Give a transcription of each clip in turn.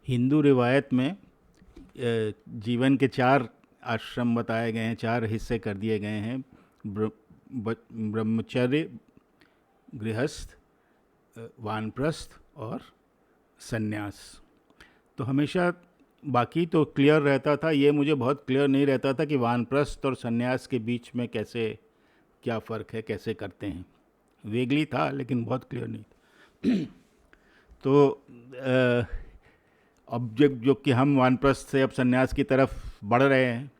हिंदू रिवायत में जीवन के चार आश्रम बताए गए हैं, चार हिस्से कर दिए गए हैं। ब्रह्मचर्य, गृहस्थ, वानप्रस्थ और सन्यास। तो हमेशा बाकी तो क्लियर रहता था, ये मुझे बहुत क्लियर नहीं रहता था कि वानप्रस्थ और सन्यास के बीच में कैसे, क्या फ़र्क है, कैसे करते हैं। वेगली था लेकिन बहुत क्लियर नहीं था। तो अब जो कि हम वानप्रस्थ से अब सन्यास की तरफ बढ़ रहे हैं,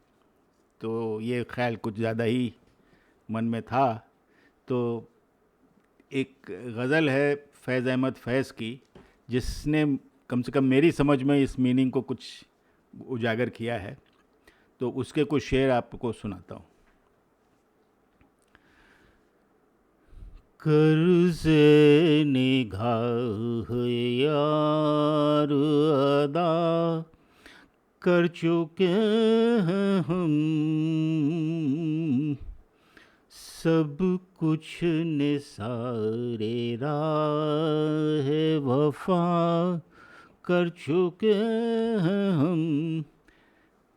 तो ये ख्याल कुछ ज़्यादा ही मन में था। तो एक गज़ल है फैज़ अहमद फैज़ की, जिसने कम से कम मेरी समझ में इस मीनिंग को कुछ उजागर किया है। तो उसके कुछ शेर आपको सुनाता हूँ। कर्ज़े निगाह यार अदा कर चुके हैं हम, सब कुछ निसारे राह वफा कर चुके हैं हम।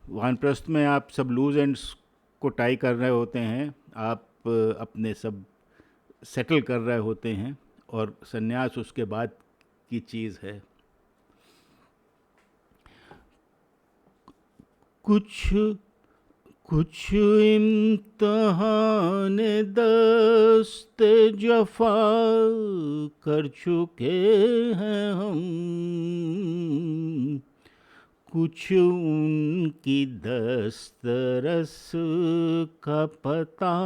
वानप्रस्थ में आप सब लूज एंड्स को टाई कर रहे होते हैं, आप अपने सब सेटल कर रहे होते हैं, और सन्यास उसके बाद की चीज़ है। कुछ कुछ इम्तहान दस्त जफा कर चुके हैं हम, कुछ उनकी दस्तरस का पता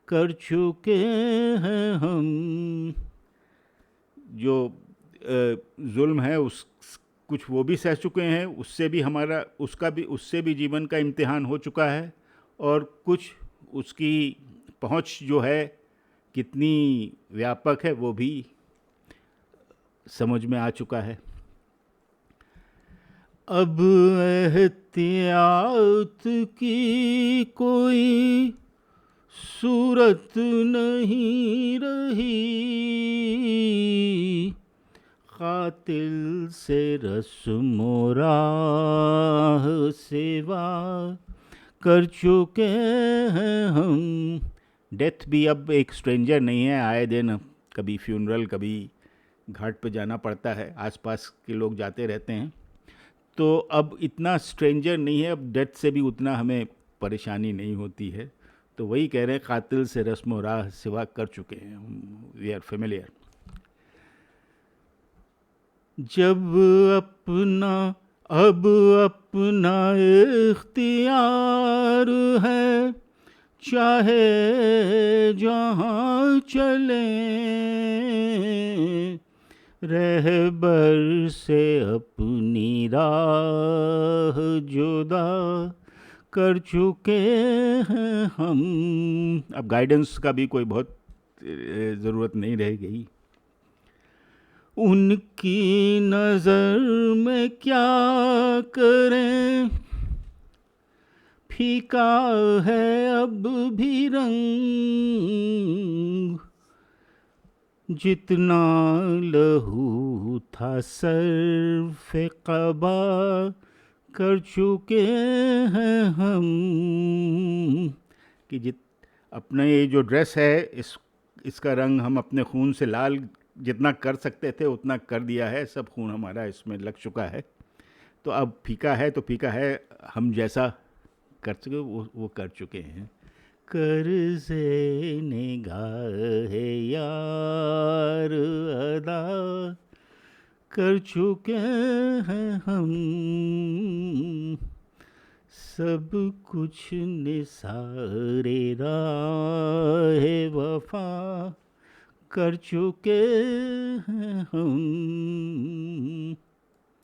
कर चुके हैं हम। जो जुल्म है उस कुछ वो भी सह चुके हैं, उससे भी हमारा उससे भी जीवन का इम्तिहान हो चुका है, और कुछ उसकी पहुंच जो है कितनी व्यापक है वो भी समझ में आ चुका है। अब एहतियात की कोई सूरत नहीं रही, कातिल से रस्म राह सेवा कर चुके हैं हम। डेथ भी अब एक स्ट्रेंजर नहीं है, आए दिन कभी फ्यूनरल, कभी घाट पे जाना पड़ता है, आसपास के लोग जाते रहते हैं। तो अब इतना स्ट्रेंजर नहीं है, अब डेथ से भी उतना हमें परेशानी नहीं होती है। तो वही कह रहे हैं, कातिल से रस्म राह सिवा कर चुके हैं, वी आर फेमिलियर। जब अब अपना इख्तियार है, चाहे जहाँ चले, रहबर से अपनी राह जुदा कर चुके हैं हम। अब गाइडेंस का भी कोई बहुत ज़रूरत नहीं रह गई। उनकी नज़र में क्या करें, फीका है अब भी रंग, जितना लहू था सर्फ़े क़बा कर चुके हैं हम। कि अपने ये जो ड्रेस है, इसका रंग हम अपने खून से लाल जितना कर सकते थे उतना कर दिया है, सब खून हमारा इसमें लग चुका है। तो अब फीका है तो फीका है, हम जैसा कर चुके वो कर चुके हैं। कर्ज़े निगाह यार अदा कर चुके हैं हम, सब कुछ निसारे राह वफा कर चुके हैं हम।